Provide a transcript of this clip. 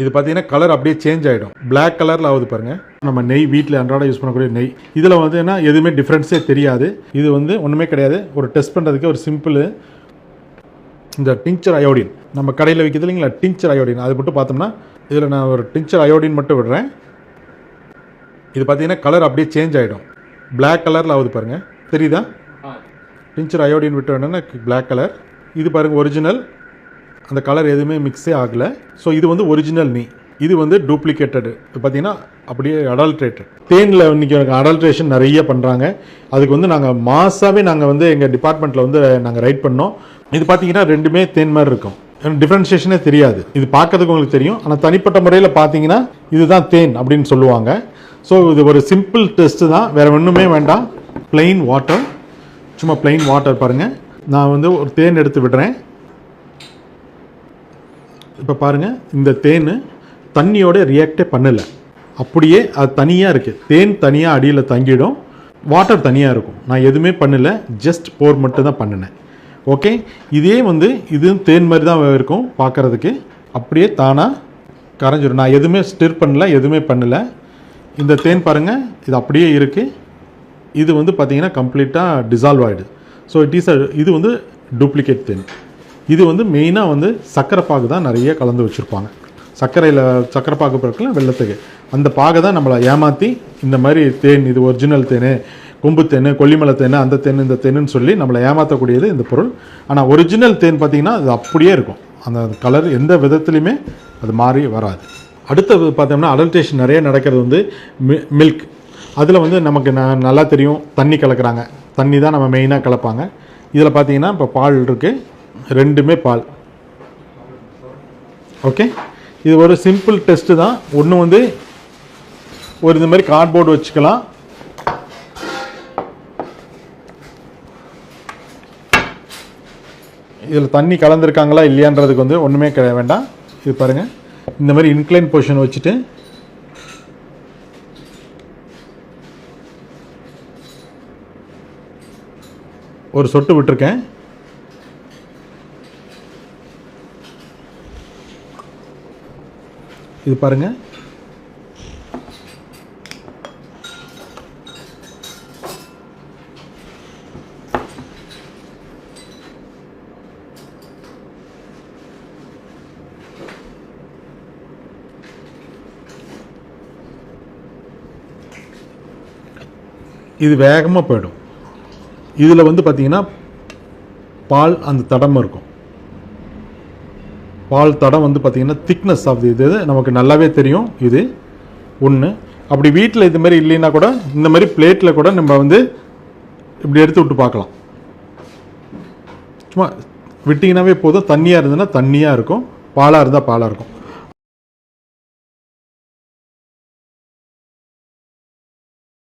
இது பார்த்தீங்கன்னா கலர் அப்படியே சேஞ்ச் ஆகிடும். பிளாக் கலரில் ஆகுது பாருங்கள். நம்ம நெய் வீட்டில் அன்றாட யூஸ் பண்ணக்கூடிய நெய். இதில் வந்து என்ன எதுவுமே டிஃப்ரென்ஸே தெரியாது. இது வந்து ஒன்றுமே கிடையாது. ஒரு டெஸ்ட் பண்ணுறதுக்கு ஒரு சிம்பிள் இந்த டிங்சர் அயோடின் நம்ம கடையில் விற்கிறது இல்லைங்களா, டிங்சர் அயோடின், அது மட்டும் பார்த்தோம்னா இதில் நான் ஒரு டிங்சர் அயோடின் மட்டும் விடுறேன். இது பார்த்தீங்கன்னா கலர் அப்படியே சேஞ்ச் ஆகிடும். பிளாக் கலரில் ஆகுது பாருங்கள், தெரியுதா? டிங்சர் அயோடின் விட்டு வேணும்னா பிளாக் கலர். இது பாருங்கள் ஒரிஜினல், அந்த கலர் எதுவுமே மிக்ஸே ஆகலை. ஸோ இது வந்து ஒரிஜினல் நெய். இது வந்து டூப்ளிகேட்டடு பார்த்தீங்கன்னா அப்படியே அடல்ட்ரேட்டட். தேனில் இன்றைக்கி அடல்ட்ரேஷன் நிறைய பண்ணுறாங்க. அதுக்கு வந்து நாங்கள் மாசாவே நாங்கள் வந்து எங்கள் டிபார்ட்மெண்ட்டில் வந்து நாங்கள் ரைட் பண்ணோம். இது பார்த்தீங்கன்னா ரெண்டுமே தேன் மாதிரி இருக்கும், டிஃப்ரென்ஷியேஷனே தெரியாது. இது பார்க்கறதுக்கு உங்களுக்கு தெரியும், ஆனால் தனிப்பட்ட முறையில் பார்த்தீங்கன்னா இதுதான் தேன் அப்படின்னு சொல்லுவாங்க. ஸோ இது ஒரு சிம்பிள் டெஸ்ட்டு தான், வேறு ஒன்றுமே வேண்டாம். பிளெயின் வாட்டர், சும்மா பிளெயின் வாட்டர் பாருங்கள். நான் வந்து ஒரு தேன் எடுத்து விடுறேன். இப்போ பாருங்கள், இந்த தேன் தண்ணியோட ரியாக்டே பண்ணலை, அப்படியே அது தனியாக இருக்குது. தேன் தனியாக அடியில் தங்கிடும், வாட்டர் தனியாக இருக்கும். நான் எதுவுமே பண்ணலை, ஜஸ்ட் போர் மட்டும் தான் பண்ணினேன். ஓகே, இதே வந்து இது தேன் மாதிரி தான் இருக்கும் பார்க்குறதுக்கு, அப்படியே தானாக கரைஞ்சிடும். நான் எதுவுமே ஸ்டிர் பண்ணல, எதுவுமே பண்ணலை. இந்த தேன் பாருங்கள், இது அப்படியே இருக்குது. இது வந்து பார்த்திங்கன்னா கம்ப்ளீட்டாக டிசால்வ் ஆகிடுது. ஸோ இது வந்து டூப்ளிகேட் தேன். இது வந்து மெயினாக வந்து சர்க்கரை பாகு தான் நிறைய கலந்து வச்சுருப்பாங்க. சர்க்கரை பாகு பிறகுல வெள்ளத்துக்கு அந்த பாகை தான் நம்மளை ஏமாற்றி இந்த மாதிரி தேன், இது ஒரிஜினல் தேன், கொம்பு தேன், கொல்லிமலை தேன், அந்த தேன் இந்த தேனுன்னு சொல்லி நம்மளை ஏமாற்றக்கூடியது இந்த பொருள். ஆனால் ஒரிஜினல் தேன் பார்த்திங்கன்னா அது அப்படியே இருக்கும், அந்த கலர் எந்த விதத்துலையுமே அது மாறி வராது. அடுத்தது பார்த்தோம்னா அடல்ட்ரேஷன் நிறைய நடக்கிறது வந்து மில்க். அதில் வந்து நமக்கு நல்லா தெரியும், தண்ணி கலக்கிறாங்க. தண்ணி தான் நம்ம மெயினாக கலப்பாங்க. இதில் பார்த்தீங்கன்னா இப்போ பால் இருக்குது, ரெண்டுமே பால். ஓகே, இது ஒரு சிம்பிள் டெஸ்ட்டு தான். ஒன்று வந்து ஒரு இந்த மாதிரி கார்ட்போர்டு வச்சுக்கலாம். இதில் தண்ணி கலந்துருக்காங்களா இல்லையான்றதுக்கு வந்து ஒன்றுமே வேண்டாம். இது பாருங்கள், இந்த மாதிரி இன்க்ளைன் பொசிஷன் வச்சுட்டு ஒரு சொட்டு விட்டுருக்கேன். இது பாருங்கள், இது வேகமாக போயிடும். இதில் வந்து பார்த்திங்கன்னா பால் அந்த தடம் இருக்கும். பால் தடம் வந்து பார்த்திங்கன்னா திக்னஸ் ஆஃப் இது நமக்கு நல்லாவே தெரியும். இது ஒன்று. அப்படி வீட்டில் இது மாதிரி இல்லைன்னா கூட இந்த மாதிரி பிளேட்டில் கூட நம்ம வந்து இப்படி எடுத்து விட்டு பார்க்கலாம். சும்மா விட்டிங்கனாவே போதும். தண்ணியாக இருந்ததுன்னா தண்ணியாக இருக்கும், பாலாக இருந்தால் பாலாக இருக்கும்.